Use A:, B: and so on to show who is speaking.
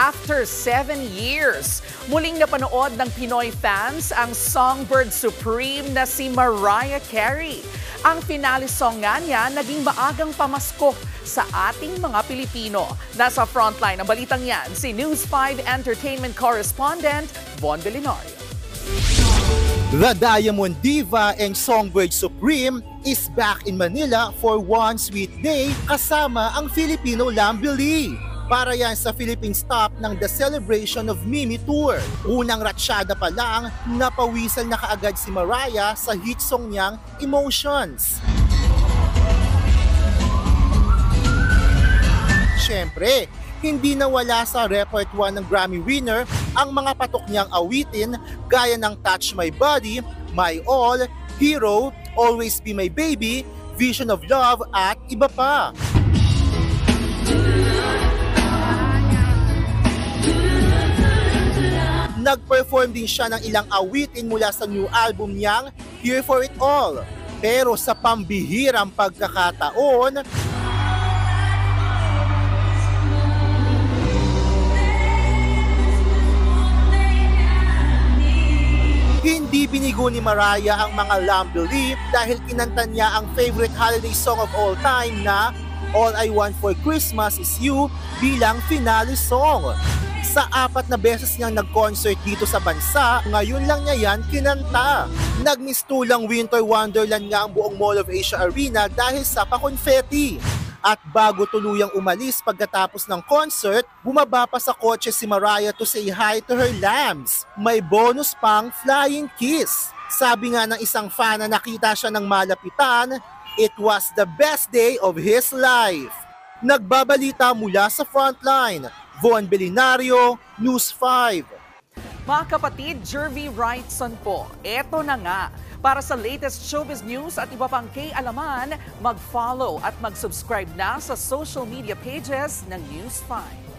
A: After 7 years, muling napanood ng Pinoy fans ang songbird supreme na si Mariah Carey. Ang finale song nga niya naging maagang pamasko sa ating mga Pilipino. Nasa frontline ng balitang yan, si News 5 Entertainment Correspondent Von Belinario.
B: The Diamond Diva and Songbird Supreme is back in Manila for one sweet day kasama ang Filipino Lambili. Para yan sa Philippine stop ng The Celebration of Mimi Tour. Unang ratsyada pa lang, napawisan na kaagad si Mariah sa hit song niyang Emotions. Siyempre, hindi nawala sa repertoire ng Grammy winner ang mga patok niyang awitin gaya ng Touch My Body, My All, Hero, Always Be My Baby, Vision of Love at iba pa. Nag-perform din siya ng ilang awitin mula sa new album niyang Here For It All. Pero sa pambihirang pagkakataon, hindi binigo ni Mariah ang mga Lambili dahil kinanta niya ang favorite holiday song of all time na All I Want For Christmas Is You bilang finale song. Sa 4 na beses niyang nag-concert dito sa bansa, ngayon lang niya yan kinanta. Nagmistulang Winter Wonderland nga ang buong Mall of Asia Arena dahil sa pa-confetti. At bago tuluyang umalis pagkatapos ng concert, bumaba pa sa kotse si Mariah to say hi to her lambs. May bonus pang flying kiss. Sabi nga ng isang fan na nakita siya ng malapitan, it was the best day of his life. Nagbabalita mula sa frontline, Von Belinario, News 5.
A: Mga kapatid, Jervy Wrightson po, eto na nga. Para sa latest showbiz news at iba pang kay-alaman, mag-follow at mag-subscribe na sa social media pages ng News 5.